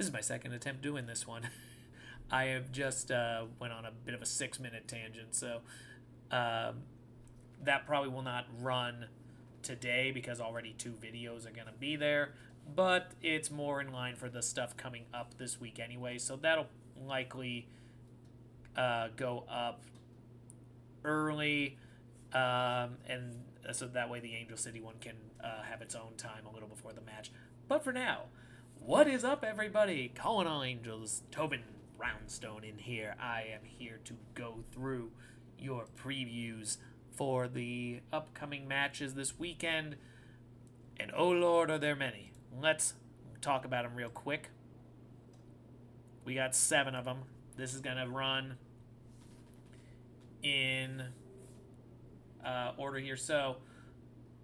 This is my second attempt doing this one. I have just went on a bit of a 6-minute tangent, so um, that probably will not run today because already 2 videos are going to be there. But it's more in line for the stuff coming up this week anyway, so that'll likely go up early, and so that way the Angel City one can have its own time a little before the match. But for now, what is up, everybody? Calling all Angels, Tobin Roundstone in here. I am here to go through your previews for the upcoming matches this weekend. And oh lord, are there many. Let's talk about them real quick. We got 7 of them. This is going to run in order here. So,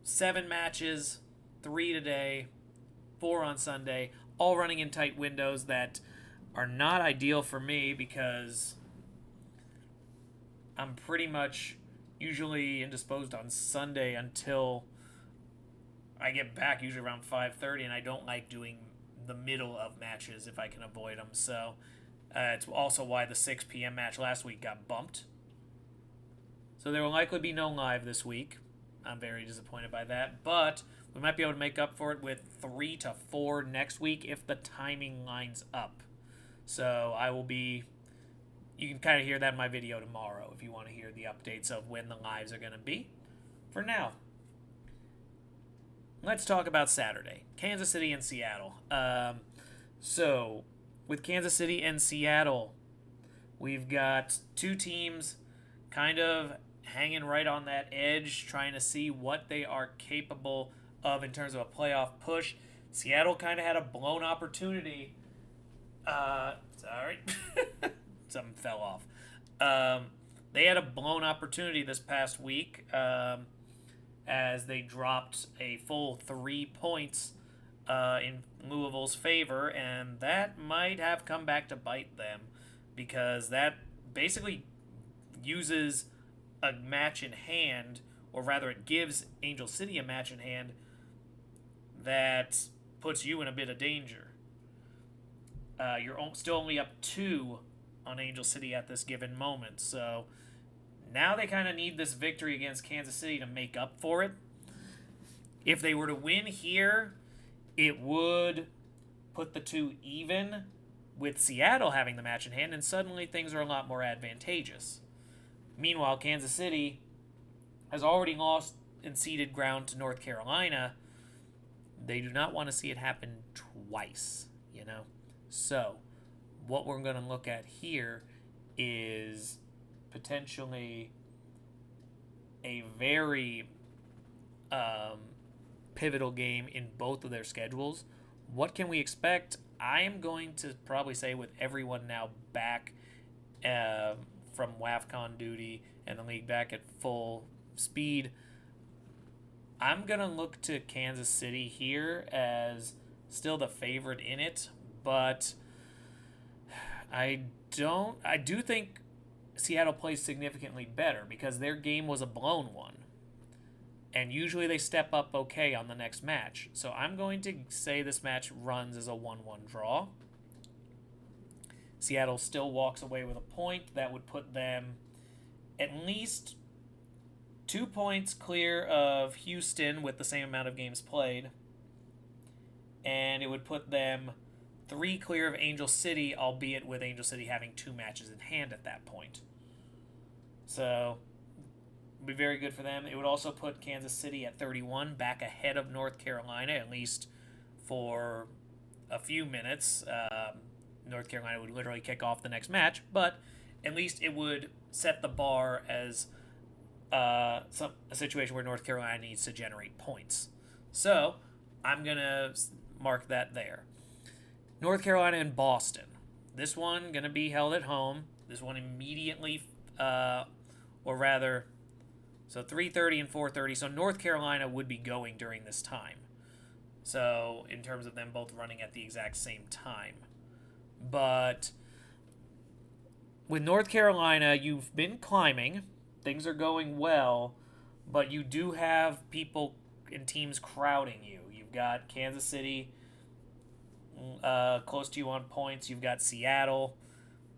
7 matches, 3 today, 4 on Sunday, all running in tight windows that are not ideal for me because I'm pretty much usually indisposed on Sunday until I get back, usually around 5:30, and I don't like doing the middle of matches if I can avoid them. So it's also why the 6 p.m. match last week got bumped. So there will likely be no live this week. I'm very disappointed by that, but we might be able to make up for it with 3 to 4 next week if the timing lines up. So I will be... You can kind of hear that in my video tomorrow if you want to hear the updates of when the lives are going to be. For now, let's talk about Saturday. Kansas City and Seattle. So, with Kansas City and Seattle, we've got 2 teams kind of hanging right on that edge, trying to see what they are capable of in terms of a playoff push. Seattle kind of had a blown opportunity. Sorry. Something fell off. They had a blown opportunity this past week as they dropped a full 3 points in Louisville's favor, and that might have come back to bite them because that basically uses a match in hand, or rather it gives Angel City a match in hand that puts you in a bit of danger. You're still only up 2 on Angel City at this given moment, so now they kind of need this victory against Kansas City to make up for it. If they were to win here, it would put the 2 even with Seattle having the match in hand, and suddenly things are a lot more advantageous. Meanwhile, Kansas City has already lost and ceded ground to North Carolina. They do not want to see it happen twice, you know? So, what we're going to look at here is potentially a very pivotal game in both of their schedules. What can we expect? I am going to probably say, with everyone now back from WAFCON duty and the league back at full speed, I'm going to look to Kansas City here as still the favorite in it, but I do think Seattle plays significantly better because their game was a blown one. And usually they step up okay on the next match. So I'm going to say this match runs as a 1-1 draw. Seattle still walks away with a point. That would put them at least 2 points clear of Houston with the same amount of games played. And it would put them 3 clear of Angel City, albeit with Angel City having 2 matches in hand at that point. So, it would be very good for them. It would also put Kansas City at 31, back ahead of North Carolina, at least for a few minutes. North Carolina would literally kick off the next match, but at least it would set the bar as a situation where North Carolina needs to generate points. So, I'm going to mark that there. North Carolina and Boston. This one going to be held at home. This one immediately, or rather, so 3:30 and 4:30. So North Carolina would be going during this time. So in terms of them both running at the exact same time. But with North Carolina, you've been climbing. Things are going well, but you do have people and teams crowding you. You've got Kansas City close to you on points. You've got Seattle,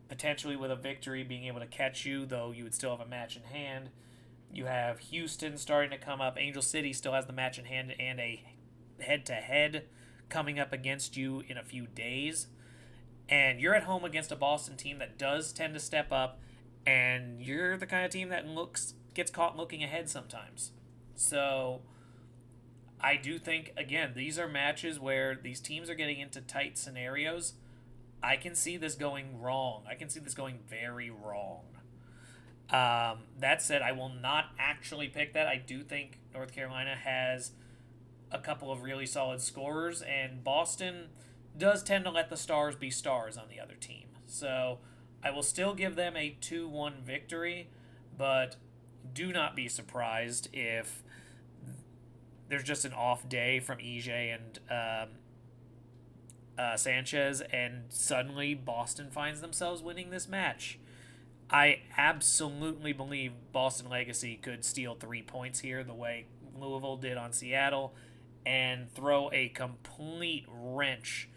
potentially with a victory being able to catch you, though you would still have a match in hand. You have Houston starting to come up. Angel City still has the match in hand and a head-to-head coming up against you in a few days. And you're at home against a Boston team that does tend to step up, and you're the kind of team that gets caught looking ahead sometimes. So I do think, again, these are matches where these teams are getting into tight scenarios. I can see this going wrong. I can see this going very wrong. That said, I will not actually pick that. I do think North Carolina has a couple of really solid scorers, and Boston does tend to let the stars be stars on the other team. So I will still give them a 2-1 victory, but do not be surprised if there's just an off day from EJ and Sanchez, and suddenly Boston finds themselves winning this match. I absolutely believe Boston Legacy could steal 3 points here the way Louisville did on Seattle and throw a complete wrench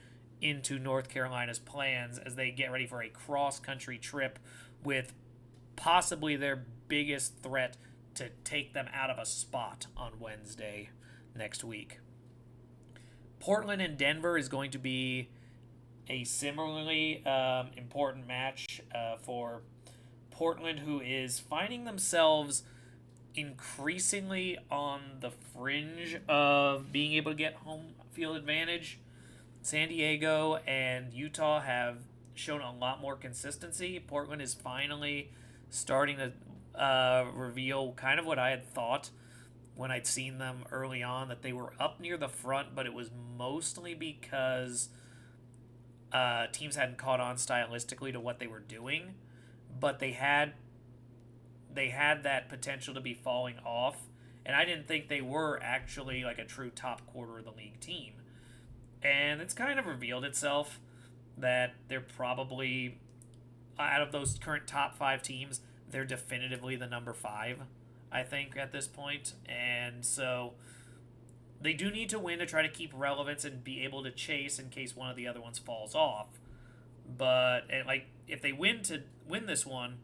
into North Carolina's plans as they get ready for a cross-country trip with possibly their biggest threat to take them out of a spot on Wednesday next week. Portland and Denver is going to be a similarly important match for Portland, who is finding themselves increasingly on the fringe of being able to get home field advantage. San Diego and Utah have shown a lot more consistency. Portland is finally starting to reveal kind of what I had thought when I'd seen them early on, that they were up near the front, but it was mostly because teams hadn't caught on stylistically to what they were doing. But they had that potential to be falling off, and I didn't think they were actually like a true top quarter of the league team. And it's kind of revealed itself that they're probably, out of those current top 5 teams, they're definitively the number 5, I think, at this point. And so they do need to win to try to keep relevance and be able to chase in case one of the other ones falls off. But if they win this one,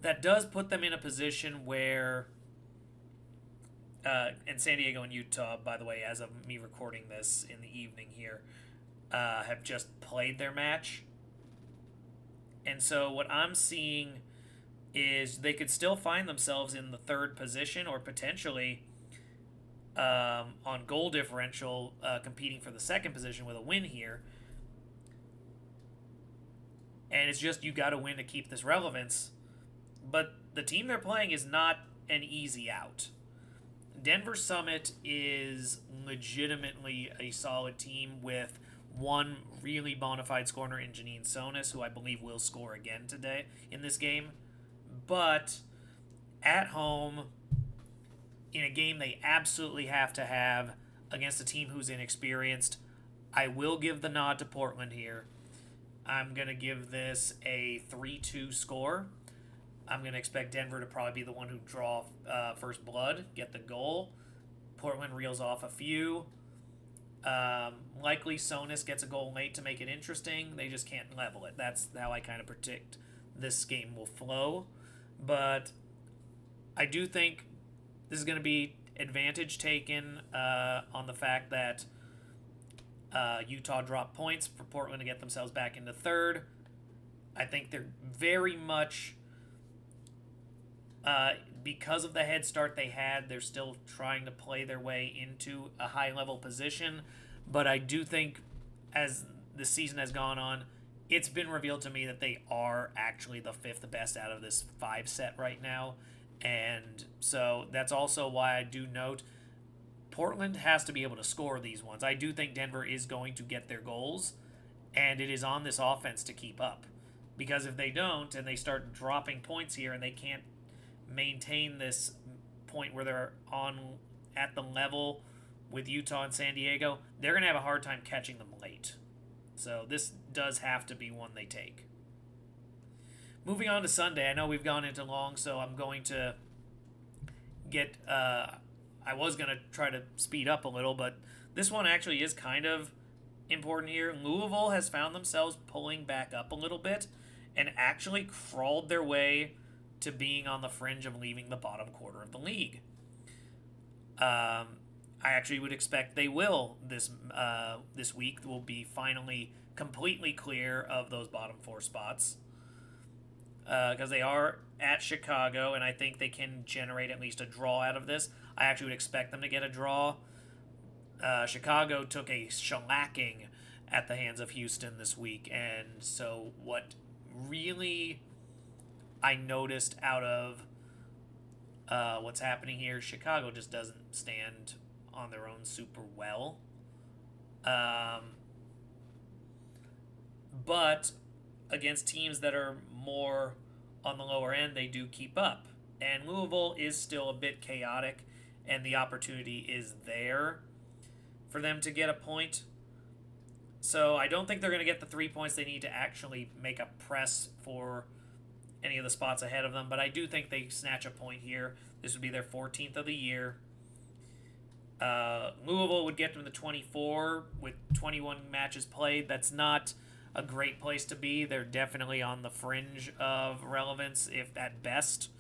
that does put them in a position where, and San Diego and Utah, by the way, as of me recording this in the evening here, have just played their match. And so what I'm seeing is they could still find themselves in the 3rd position, or potentially on goal differential, competing for the 2nd position with a win here. And it's just, you got to win to keep this relevance. But the team they're playing is not an easy out. Denver Summit is legitimately a solid team with one really bona fide scorer in Janine Sonis, who I believe will score again today in this game. But at home, in a game they absolutely have to have against a team who's inexperienced, I will give the nod to Portland here. I'm going to give this a 3-2 score. I'm going to expect Denver to probably be the one who draw first blood, get the goal. Portland reels off a few. Likely Sonis gets a goal late to make it interesting. They just can't level it. That's how I kind of predict this game will flow. But I do think this is going to be advantage taken on the fact that Utah dropped points for Portland to get themselves back into 3rd. I think they're very much, because of the head start they had, they're still trying to play their way into a high-level position. But I do think as the season has gone on, it's been revealed to me that they are actually the 5th best out of this 5 set right now. And so that's also why I do note Portland has to be able to score these ones. I do think Denver is going to get their goals, and it is on this offense to keep up. Because if they don't, and they start dropping points here, and they can't maintain this point where they're on at the level with Utah and San Diego, they're going to have a hard time catching them late. So this does have to be one they take. Moving on to Sunday, I know we've gone into long, so I'm going to get... I was going to try to speed up a little, but this one actually is kind of important here. Louisville has found themselves pulling back up a little bit and actually crawled their way to being on the fringe of leaving the bottom quarter of the league. I actually would expect they will this week. Will be finally completely clear of those bottom four spots because they are at Chicago, and I think they can generate at least a draw out of this. I actually would expect them to get a draw. Chicago took a shellacking at the hands of Houston this week, and so what really I noticed out of what's happening here, Chicago just doesn't stand on their own super well. But against teams that are more on the lower end, they do keep up. And Louisville is still a bit chaotic, and the opportunity is there for them to get a point. So I don't think they're going to get the 3 points they need to actually make a press for any of the spots ahead of them, but I do think they snatch a point here. This would be their 14th of the year. Louisville would get them to 24 with 21 matches played. That's not a great place to be. They're definitely on the fringe of relevance, if at best.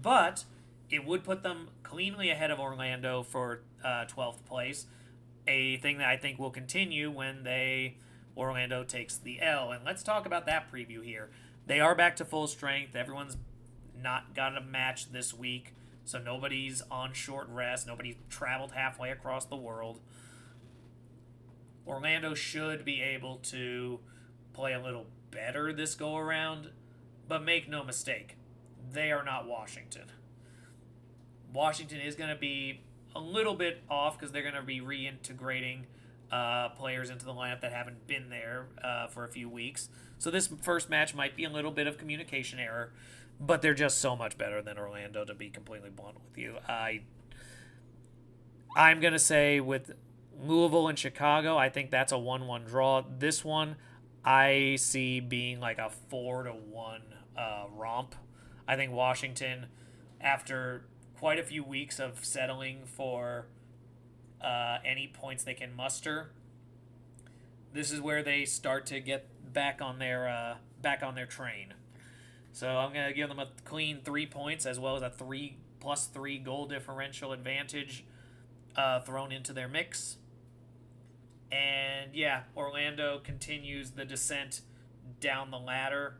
But it would put them cleanly ahead of Orlando for 12th place, a thing that I think will continue when Orlando takes the L. And let's talk about that preview here. They are back to full strength. Everyone's not got a match this week, so nobody's on short rest. Nobody traveled halfway across the world. Orlando should be able to play a little better this go around, but make no mistake, they are not Washington. Washington is going to be a little bit off because they're going to be reintegrating players into the lineup that haven't been there for a few weeks. So this first match might be a little bit of communication error, but they're just so much better than Orlando, to be completely blunt with you. I'm going to say with Louisville and Chicago, I think that's a 1-1 draw. This one I see being like a 4-1 romp. I think Washington, after quite a few weeks of settling for any points they can muster, this is where they start to get back on their train. So I'm going to give them a clean 3 points as well as a 3+3 goal differential advantage thrown into their mix. And yeah, Orlando continues the descent down the ladder.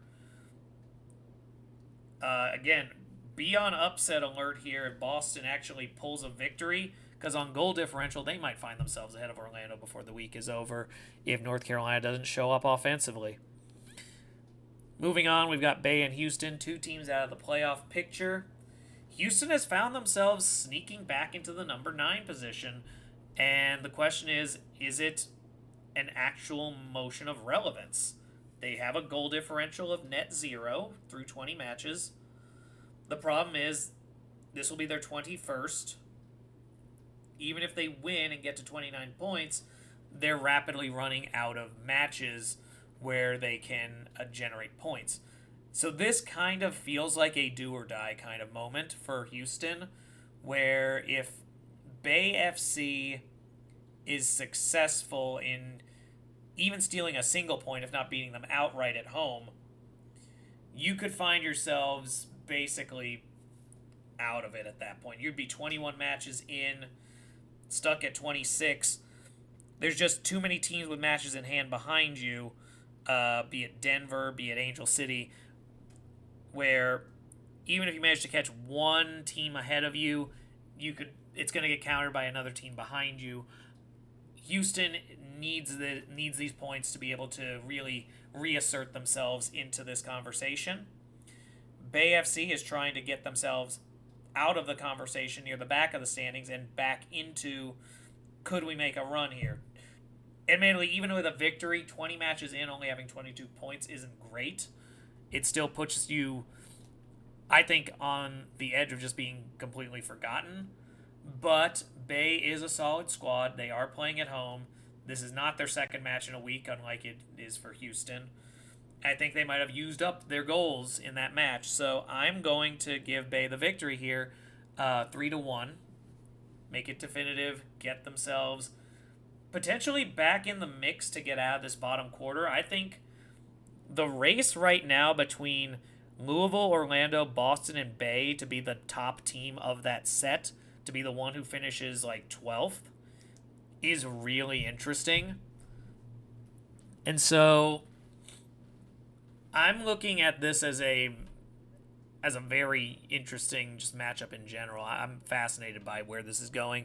Again, be on upset alert here if Boston actually pulls a victory, because on goal differential, they might find themselves ahead of Orlando before the week is over if North Carolina doesn't show up offensively. Moving on, we've got Bay and Houston, two teams out of the playoff picture. Houston has found themselves sneaking back into the number 9 position, and the question is it an actual motion of relevance? They have a goal differential of net 0 through 20 matches. The problem is this will be their 21st. Even if they win and get to 29 points, they're rapidly running out of matches where they can generate points. So this kind of feels like a do or die kind of moment for Houston, where if Bay FC is successful in even stealing a single point, if not beating them outright at home, you could find yourselves basically out of it at that point. You'd be 21 matches in, stuck at 26. There's just too many teams with matches in hand behind you, be it Denver, be it Angel City, where even if you manage to catch one team ahead of you, it's going to get countered by another team behind you. Houston needs these points to be able to really reassert themselves into this conversation. Bay FC is trying to get themselves out of the conversation near the back of the standings and back into, could we make a run here? Admittedly, even with a victory, 20 matches in, only having 22 points isn't great. It still puts you, I think, on the edge of just being completely forgotten. But Bay is a solid squad. They are playing at home. This is not their second match in a week, unlike it is for Houston. I think they might have used up their goals in that match. So I'm going to give Bay the victory here, 3-1. Make it definitive. Get themselves potentially back in the mix to get out of this bottom quarter. I think the race right now between Louisville, Orlando, Boston, and Bay to be the top team of that set, to be the one who finishes like 12th, is really interesting. And so I'm looking at this as a very interesting just matchup in general. I'm fascinated by where this is going,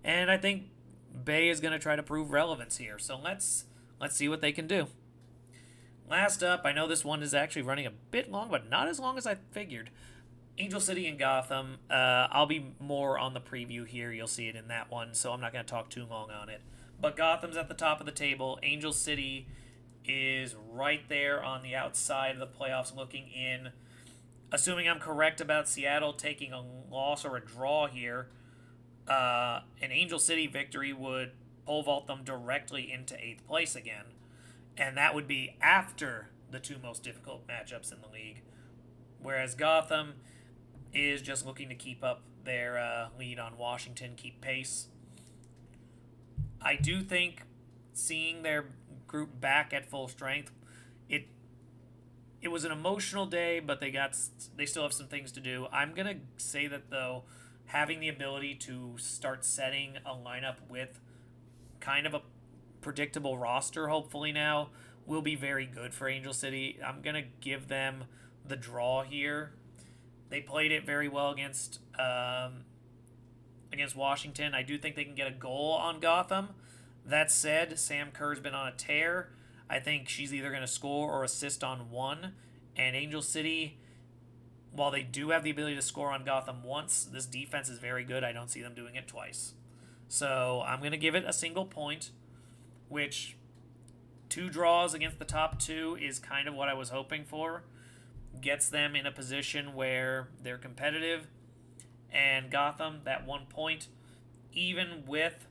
and I think Bay is going to try to prove relevance here. So let's see what they can do. Last up, I know this one is actually running a bit long, but not as long as I figured. Angel City and Gotham. I'll be more on the preview here. You'll see it in that one, so I'm not going to talk too long on it. But Gotham's at the top of the table. Angel City is right there on the outside of the playoffs looking in. Assuming I'm correct about Seattle taking a loss or a draw here, an Angel City victory would pole vault them directly into 8th place again. And that would be after the two most difficult matchups in the league. Whereas Gotham is just looking to keep up their lead on Washington, keep pace. I do think seeing their group back at full strength, it was an emotional day, but they still have some things to do. I'm gonna say that though, having the ability to start setting a lineup with kind of a predictable roster, hopefully now, will be very good for Angel City. I'm gonna give them the draw here. They played it very well against Washington. I do think they can get a goal on Gotham. That said, Sam Kerr's been on a tear. I think she's either going to score or assist on one. And Angel City, while they do have the ability to score on Gotham once, this defense is very good. I don't see them doing it twice. So I'm going to give it a single point, which 2 draws against the top 2 is kind of what I was hoping for. Gets them in a position where they're competitive. And Gotham, that 1 point, even with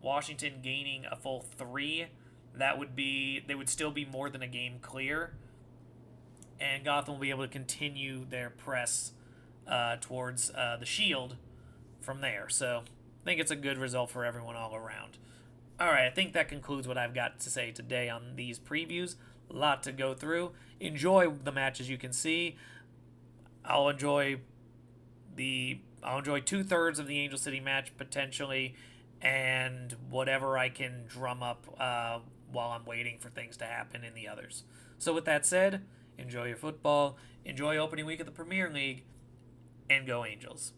Washington gaining a full 3, they would still be more than a game clear, and Gotham will be able to continue their press towards the Shield from there. So I think it's a good result for everyone all around. All right, I think that concludes what I've got to say today on these previews. A lot to go through. Enjoy the matches you can see. I'll enjoy 2/3 of the Angel City match potentially, and whatever I can drum up while I'm waiting for things to happen in the others. So with that said, enjoy your football, enjoy opening week of the Premier League, and go Angels.